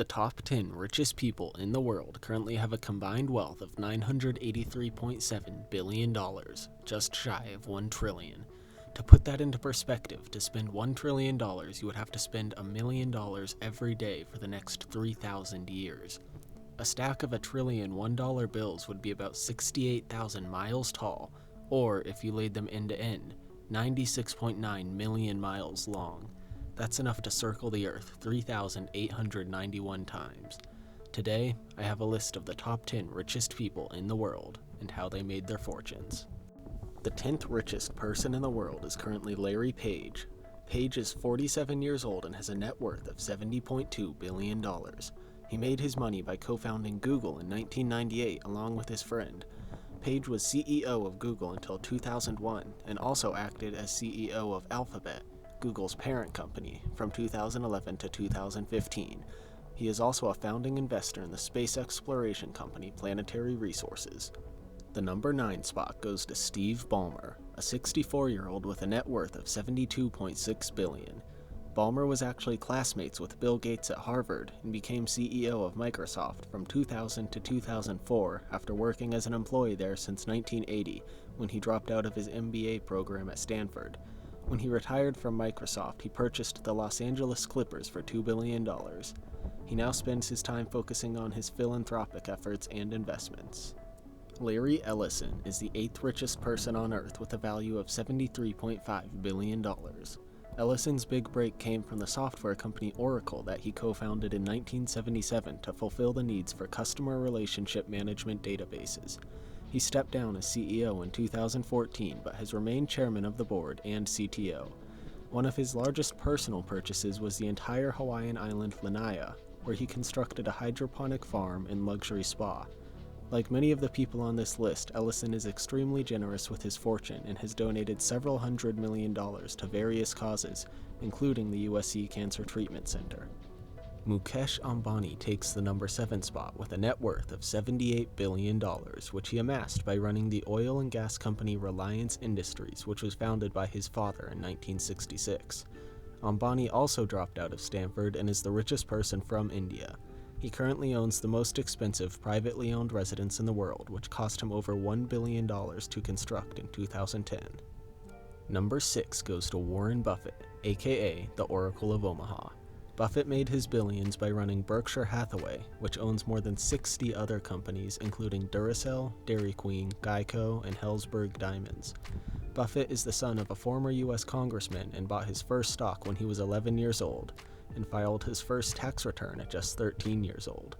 The top 10 richest people in the world currently have a combined wealth of $983.7 billion, just shy of $1 trillion. To put that into perspective, to spend $1 trillion, you would have to spend $1 million every day for the next 3,000 years. A stack of $1 trillion $1 bills would be about 68,000 miles tall, or if you laid them end to end, 96.9 million miles long. That's enough to circle the Earth 3,891 times. Today, I have a list of the top 10 richest people in the world and how they made their fortunes. The 10th richest person in the world is currently Larry Page. Page is 47 years old and has a net worth of $70.2 billion. He made his money by co-founding Google in 1998 along with his friend. Page was CEO of Google until 2001 and also acted as CEO of Alphabet, Google's parent company, from 2011 to 2015. He is also a founding investor in the space exploration company Planetary Resources. The number 9 spot goes to Steve Ballmer, a 64-year-old with a net worth of $72.6 billion. Ballmer was actually classmates with Bill Gates at Harvard and became CEO of Microsoft from 2000 to 2004 after working as an employee there since 1980 when he dropped out of his MBA program at Stanford. When he retired from Microsoft, he purchased the Los Angeles Clippers for $2 billion. He now spends his time focusing on his philanthropic efforts and investments. Larry Ellison is the 8th richest person on Earth with a value of $73.5 billion. Ellison's big break came from the software company Oracle that he co-founded in 1977 to fulfill the needs for customer relationship management databases. He stepped down as CEO in 2014 but has remained chairman of the board and CTO. One of his largest personal purchases was the entire Hawaiian island Lanai, where he constructed a hydroponic farm and luxury spa. Like many of the people on this list, Ellison is extremely generous with his fortune and has donated several $100 million to various causes, including the USC Cancer Treatment Center. Mukesh Ambani takes the number 7 spot with a net worth of $78 billion, which he amassed by running the oil and gas company Reliance Industries, which was founded by his father in 1966. Ambani also dropped out of Stanford and is the richest person from India. He currently owns the most expensive privately owned residence in the world, which cost him over $1 billion to construct in 2010. Number 6 goes to Warren Buffett, aka the Oracle of Omaha. Buffett made his billions by running Berkshire Hathaway, which owns more than 60 other companies including Duracell, Dairy Queen, Geico, and Helzberg Diamonds. Buffett is the son of a former U.S. congressman and bought his first stock when he was 11 years old, and filed his first tax return at just 13 years old.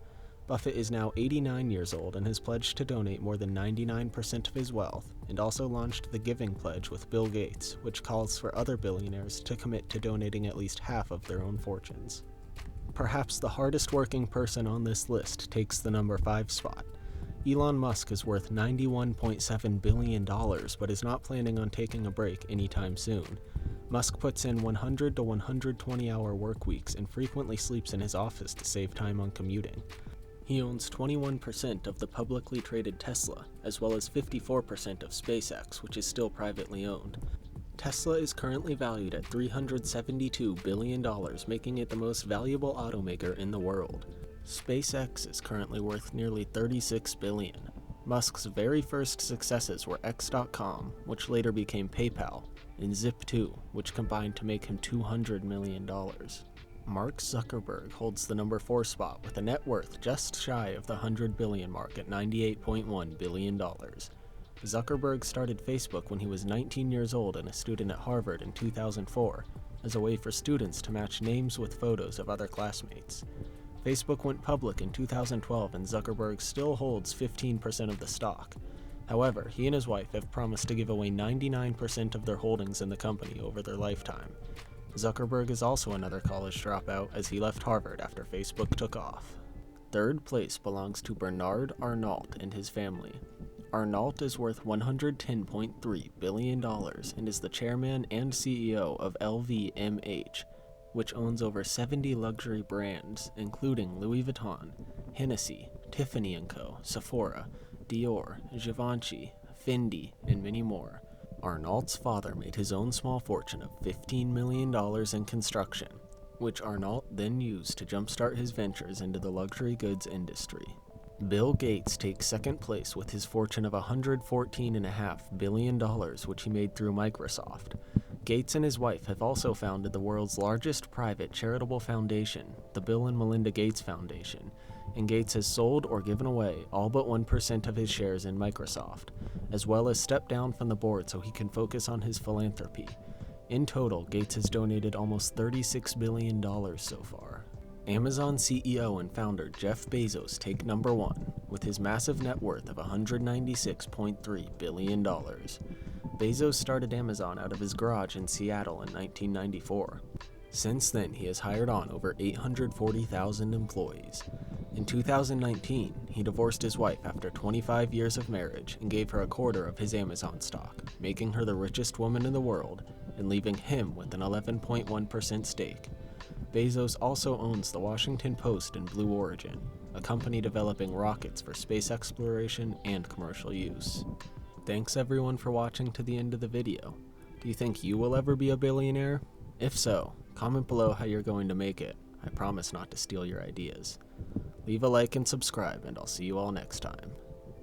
Buffett is now 89 years old and has pledged to donate more than 99% of his wealth, and also launched the Giving Pledge with Bill Gates, which calls for other billionaires to commit to donating at least half of their own fortunes. Perhaps the hardest working person on this list takes the number 5 spot. Elon Musk is worth $91.7 billion, but is not planning on taking a break anytime soon. Musk puts in 100 to 120-hour work weeks and frequently sleeps in his office to save time on commuting. He owns 21% of the publicly traded Tesla, as well as 54% of SpaceX, which is still privately owned. Tesla is currently valued at $372 billion, making it the most valuable automaker in the world. SpaceX is currently worth nearly $36 billion. Musk's very first successes were X.com, which later became PayPal, and Zip2, which combined to make him $200 million. Mark Zuckerberg holds the number 4 spot with a net worth just shy of the $100 billion mark at $98.1 billion. Zuckerberg started Facebook when he was 19 years old and a student at Harvard in 2004, as a way for students to match names with photos of other classmates. Facebook went public in 2012 and Zuckerberg still holds 15% of the stock. However, he and his wife have promised to give away 99% of their holdings in the company over their lifetime. Zuckerberg is also another college dropout, as he left Harvard after Facebook took off. Third place belongs to Bernard Arnault and his family. Arnault is worth $110.3 billion and is the chairman and CEO of LVMH, which owns over 70 luxury brands, including Louis Vuitton, Hennessy, Tiffany & Co., Sephora, Dior, Givenchy, Fendi, and many more. Arnault's father made his own small fortune of $15 million in construction. which Arnault then used to jumpstart his ventures into the luxury goods industry. Bill Gates takes second place with his fortune of $114.5 billion, which he made through Microsoft. Gates and his wife have also founded the world's largest private charitable foundation, the Bill and Melinda Gates Foundation, and Gates has sold or given away all but 1% of his shares in Microsoft, as well as stepped down from the board so he can focus on his philanthropy. In total, Gates has donated almost $36 billion so far. Amazon CEO and founder Jeff Bezos take number 1, with his massive net worth of $196.3 billion. Bezos started Amazon out of his garage in Seattle in 1994. Since then, he has hired on over 840,000 employees. In 2019, he divorced his wife after 25 years of marriage and gave her a quarter of his Amazon stock, making her the richest woman in the world and leaving him with an 11.1% stake. Bezos also owns the Washington Post and Blue Origin, a company developing rockets for space exploration and commercial use. Thanks everyone for watching to the end of the video. Do you think you will ever be a billionaire? If so, comment below how you're going to make it. I promise not to steal your ideas. Leave a like and subscribe, and I'll see you all next time.